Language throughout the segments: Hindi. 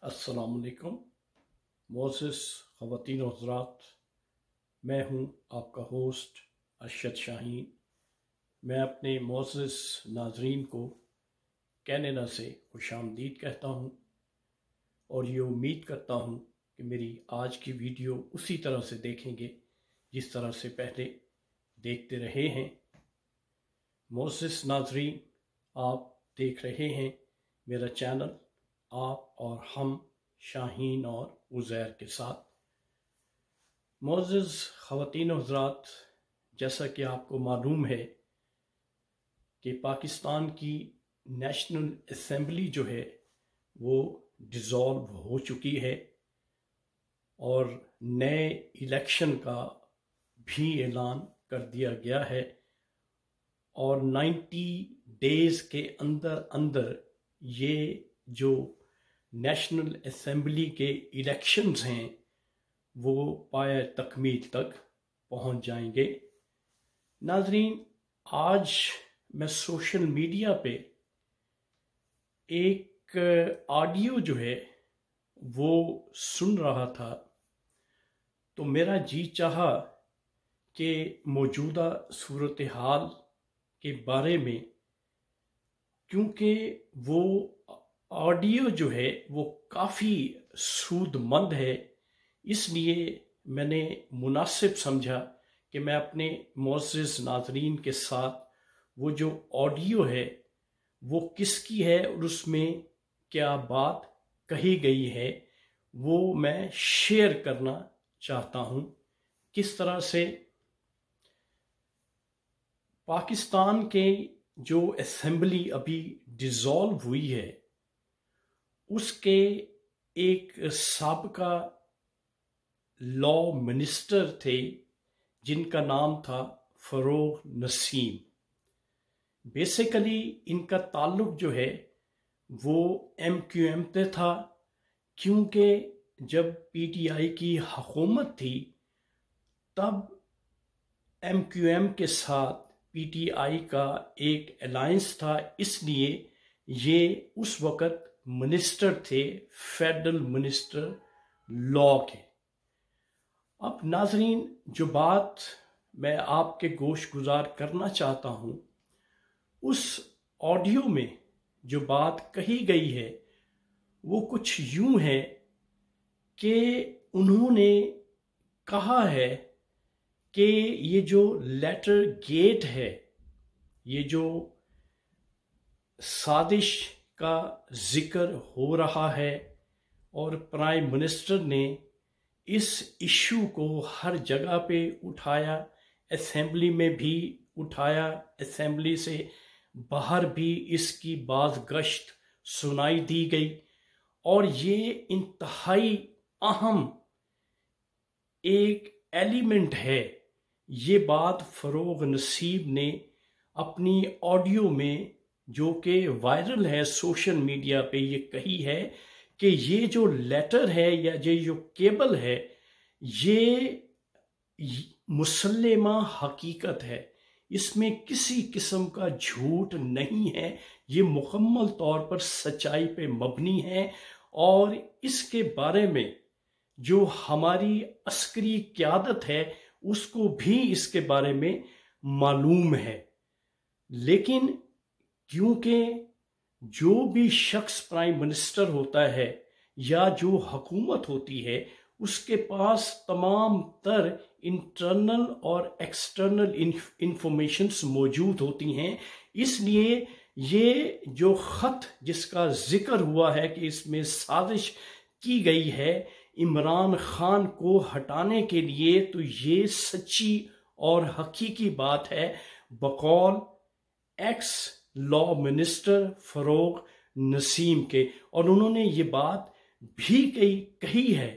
अस्सलामुअलैकुम मोज़िज़ ख़वातीन व हज़रात, मैं हूँ आपका होस्ट अरशद शाहीन। मैं अपने मोज़िज़ नाज़रीन को कनाडा से खुशामदीद कहता हूँ और ये उम्मीद करता हूँ कि मेरी आज की वीडियो उसी तरह से देखेंगे जिस तरह से पहले देखते रहे हैं। मोज़िज़ नाज़रीन, आप देख रहे हैं मेरा चैनल आप और हम शाहीन और उज़ैर के साथ। मोअज़्ज़िज़ ख़वातीन व हज़रात, जैसा कि आपको मालूम है कि पाकिस्तान की नेशनल असम्बली जो है वो डिज़ोल्व हो चुकी है और नए इलेक्शन का भी ऐलान कर दिया गया है और 90 डेज़ के अंदर अंदर ये जो नेशनल असम्बली के इलेक्शंस हैं वो पाए तकमील तक पहुंच जाएंगे। नाज़रीन, आज मैं सोशल मीडिया पे एक ऑडियो जो है वो सुन रहा था तो मेरा जी चाहा कि मौजूदा सूरत हाल के बारे में, क्योंकि वो ऑडियो जो है वो काफ़ी सूदमंद है, इसलिए मैंने मुनासिब समझा कि मैं अपने मोअज़्ज़िज़ नाज़रीन के साथ वो जो ऑडियो है वो किसकी है और उसमें क्या बात कही गई है वो मैं शेयर करना चाहता हूँ। किस तरह से पाकिस्तान के जो असम्बली अभी डिज़ोल्व हुई है उसके एक साबका लॉ मिनिस्टर थे जिनका नाम था फ़रोग़ नसीम। बेसिकली इनका ताल्लुक जो है वो MQM से था, क्योंकि जब PTI की हुकूमत थी तब MQM के साथ PTI का एक अलायंस था, इसलिए ये उस वक़्त मिनिस्टर थे, फेडरल मिनिस्टर लॉ के। अब नाज़रीन, जो बात मैं आपके गोश गुजार करना चाहता हूँ उस ऑडियो में जो बात कही गई है वो कुछ यूं है कि उन्होंने कहा है कि ये जो लेटर गेट है, ये जो साजिश का जिक्र हो रहा है और प्राइम मिनिस्टर ने इस इशू को हर जगह पे उठाया, असेंबली में भी उठाया, असेंबली से बाहर भी इसकी बाज़गश्त सुनाई दी गई और ये इंतहाई अहम एक एलिमेंट है। ये बात फ़रोग़ नसीम ने अपनी ऑडियो में, जो कि वायरल है सोशल मीडिया पे, ये कही है कि ये जो लेटर है या ये जो केबल है ये मुसल्लमा हकीकत है, इसमें किसी किस्म का झूठ नहीं है, ये मुकम्मल तौर पर सच्चाई पे मबनी है और इसके बारे में जो हमारी अस्करी क़यादत है उसको भी इसके बारे में मालूम है। लेकिन क्योंकि जो भी शख्स प्राइम मिनिस्टर होता है या जो हुकूमत होती है उसके पास तमाम तर इंटरनल और एक्सटर्नल इंफॉर्मेशंस मौजूद होती हैं, इसलिए ये जो ख़त जिसका जिक्र हुआ है कि इसमें साजिश की गई है इमरान खान को हटाने के लिए, तो ये सच्ची और हकीकी बात है बकौल एक्स लॉ मिनिस्टर फ़रोग़ नसीम के। और उन्होंने ये बात भी कही है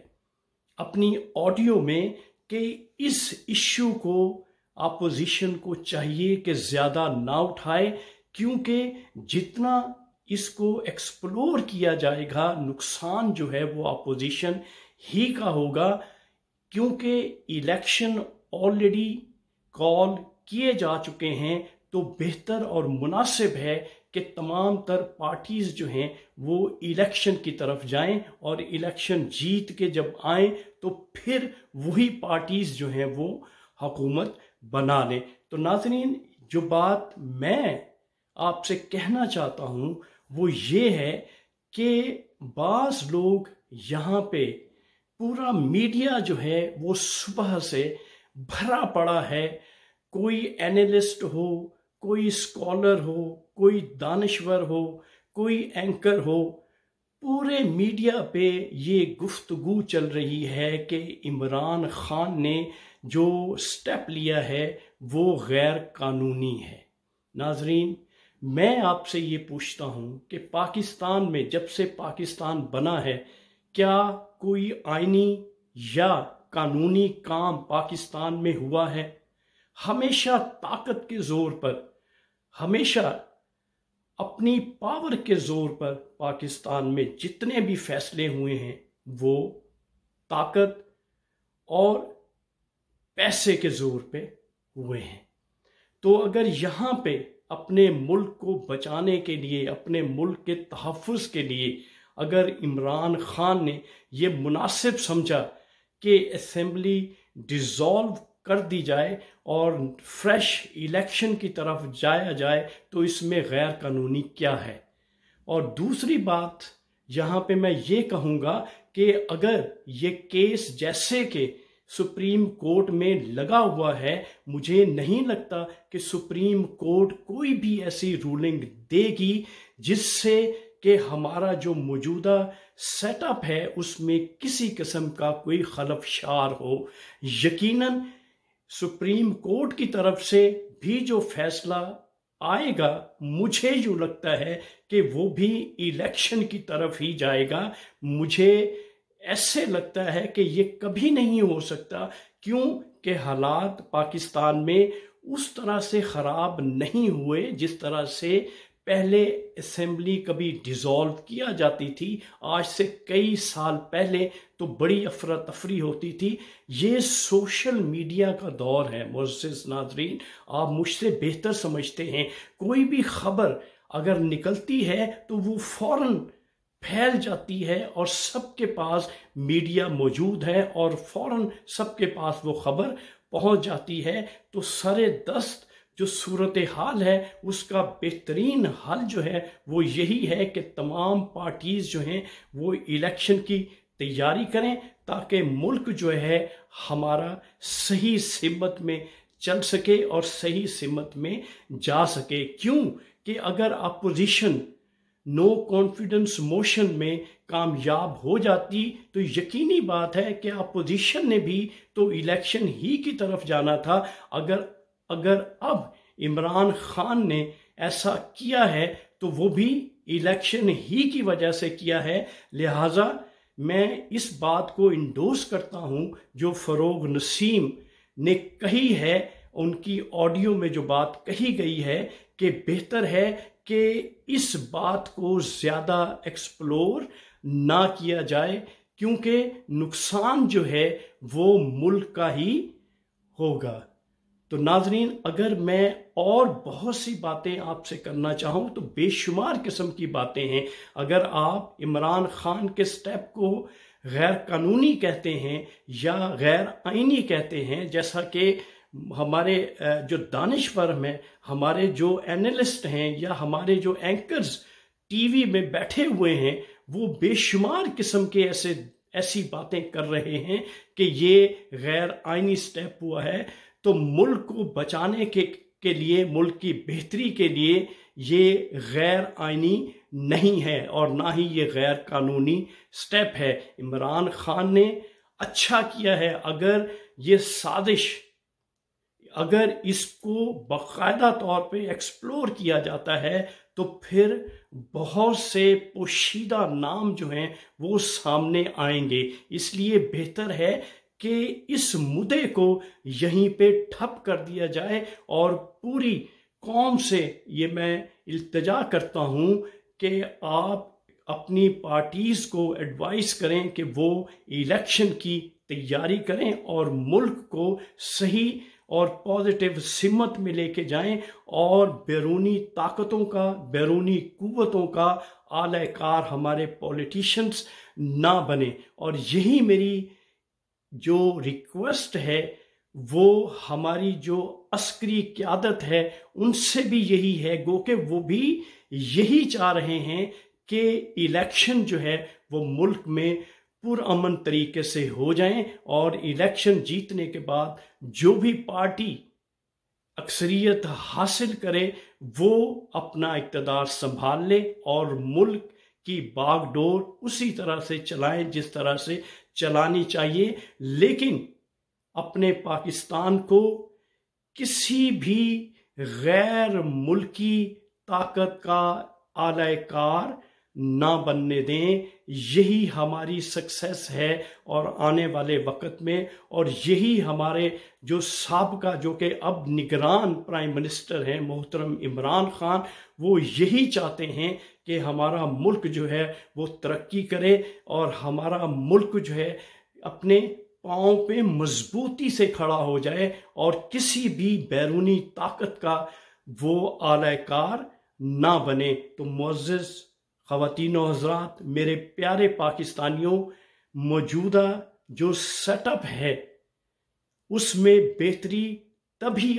अपनी ऑडियो में कि इस इश्यू को अपोजिशन को चाहिए कि ज़्यादा ना उठाए, क्योंकि जितना इसको एक्सप्लोर किया जाएगा नुकसान जो है वो अपोजिशन ही का होगा, क्योंकि इलेक्शन ऑलरेडी कॉल किए जा चुके हैं। तो बेहतर और मुनासिब है कि तमाम तर पार्टीज जो हैं वो इलेक्शन की तरफ जाएं और इलेक्शन जीत के जब आए तो फिर वही पार्टीज जो हैं वो हुकूमत बना लें। तो नाज़रीन, जो बात मैं आपसे कहना चाहता हूं वो ये है कि बाज़ लोग यहाँ पे पूरा मीडिया जो है वो सुबह से भरा पड़ा है, कोई एनालिस्ट हो, कोई स्कॉलर हो, कोई दानिश्वर हो, कोई एंकर हो, पूरे मीडिया पे ये गुफ्तगू चल रही है कि इमरान खान ने जो स्टेप लिया है वो गैर कानूनी है। नाजरीन, मैं आपसे ये पूछता हूँ कि पाकिस्तान में जब से पाकिस्तान बना है क्या कोई आईनी या कानूनी काम पाकिस्तान में हुआ है? हमेशा ताकत के जोर पर, हमेशा अपनी पावर के जोर पर पाकिस्तान में जितने भी फैसले हुए हैं वो ताकत और पैसे के जोर पे हुए हैं। तो अगर यहाँ पे अपने मुल्क को बचाने के लिए, अपने मुल्क के तहफ़्फ़ुज़ के लिए अगर इमरान खान ने ये मुनासिब समझा कि असेंबली डिज़ोल्व कर दी जाए और फ्रेश इलेक्शन की तरफ जाया जाए, तो इसमें गैर कानूनी क्या है? और दूसरी बात यहाँ पे मैं ये कहूँगा कि अगर ये केस जैसे कि सुप्रीम कोर्ट में लगा हुआ है, मुझे नहीं लगता कि सुप्रीम कोर्ट कोई भी ऐसी रूलिंग देगी जिससे कि हमारा जो मौजूदा सेटअप है उसमें किसी किस्म का कोई खलफशार हो। यकीनन सुप्रीम कोर्ट की तरफ से भी जो फैसला आएगा, मुझे जो लगता है कि वो भी इलेक्शन की तरफ ही जाएगा। मुझे ऐसे लगता है कि ये कभी नहीं हो सकता, क्योंकि हालात पाकिस्तान में उस तरह से ख़राब नहीं हुए जिस तरह से पहले असेंबली कभी डिज़ोल्व किया जाती थी। आज से कई साल पहले तो बड़ी अफरा तफरी होती थी। ये सोशल मीडिया का दौर है मुअज़्ज़िज़ नाज़रीन, आप मुझसे बेहतर समझते हैं। कोई भी खबर अगर निकलती है तो वो फौरन फैल जाती है और सबके पास मीडिया मौजूद है और फौरन सबके पास वो खबर पहुंच जाती है। तो सरे दस्त जो सूरत हाल है उसका बेहतरीन हल जो है वो यही है कि तमाम पार्टीज जो हैं वो इलेक्शन की तैयारी करें ताकि मुल्क जो है हमारा सही सिमत में चल सके और सही सिमत में जा सके। क्यों कि अगर अपोजिशन नो कॉन्फिडेंस मोशन में कामयाब हो जाती तो यकीनी बात है कि अपोजिशन ने भी तो इलेक्शन ही की तरफ जाना था। अगर अब इमरान खान ने ऐसा किया है तो वो भी इलेक्शन ही की वजह से किया है। लिहाजा मैं इस बात को इंडोर्स करता हूं जो फरोग नसीम ने कही है, उनकी ऑडियो में जो बात कही गई है कि बेहतर है कि इस बात को ज़्यादा एक्सप्लोर ना किया जाए, क्योंकि नुकसान जो है वो मुल्क का ही होगा। तो नाजरीन, अगर मैं और बहुत सी बातें आपसे करना चाहूँ तो बेशुमार किस्म की बातें हैं। अगर आप इमरान खान के स्टेप को गैर कानूनी कहते हैं या गैर आईनी कहते हैं, जैसा कि हमारे जो दानिश्वर हैं, हमारे जो एनालिस्ट हैं या हमारे जो एंकर्स टीवी में बैठे हुए हैं, वो बेशुमार किस्म के ऐसी बातें कर रहे हैं कि ये गैर आईनी स्टेप हुआ है, तो मुल्क को बचाने के लिए, मुल्क की बेहतरी के लिए ये गैर आईनी नहीं है और ना ही ये गैर कानूनी स्टेप है। इमरान खान ने अच्छा किया है। अगर ये साजिश, अगर इसको बाकायदा तौर पे एक्सप्लोर किया जाता है तो फिर बहुत से पोशीदा नाम जो हैं वो सामने आएंगे। इसलिए बेहतर है कि इस मुद्दे को यहीं पे ठप कर दिया जाए और पूरी कौम से ये मैं इल्तिजा करता हूँ कि आप अपनी पार्टीज को एडवाइस करें कि वो इलेक्शन की तैयारी करें और मुल्क को सही और पॉजिटिव सिमत में लेके जाएं और बैरूनी ताकतों का, बैरूनी कुव्वतों का आलयकार हमारे पॉलिटिशियंस ना बने। और यही मेरी जो रिक्वेस्ट है वो हमारी जो अस्करी क़यादत है उनसे भी यही है, गो कि वो भी यही चाह रहे हैं कि इलेक्शन जो है वो मुल्क में पुरअमन तरीके से हो जाएं और इलेक्शन जीतने के बाद जो भी पार्टी अक्सरियत हासिल करे वो अपना इक़्तिदार संभाल ले और मुल्क की बागडोर उसी तरह से चलाएं जिस तरह से चलानी चाहिए। लेकिन अपने पाकिस्तान को किसी भी गैर मुल्की ताकत का आलयकार ना बनने दें। यही हमारी सक्सेस है और आने वाले वक्त में, और यही हमारे जो साबका, जो कि अब निगरान प्राइम मिनिस्टर हैं मोहतरम इमरान खान, वो यही चाहते हैं कि हमारा मुल्क जो है वो तरक्की करे और हमारा मुल्क जो है अपने पाँव पे मजबूती से खड़ा हो जाए और किसी भी बैरूनी ताकत का वो आलयकार ना बने। तो मुअज़्ज़िज़ ख़वातीन और हज़रात, मेरे प्यारे पाकिस्तानियों, मौजूदा जो सेटअप है उसमें बेहतरी तभी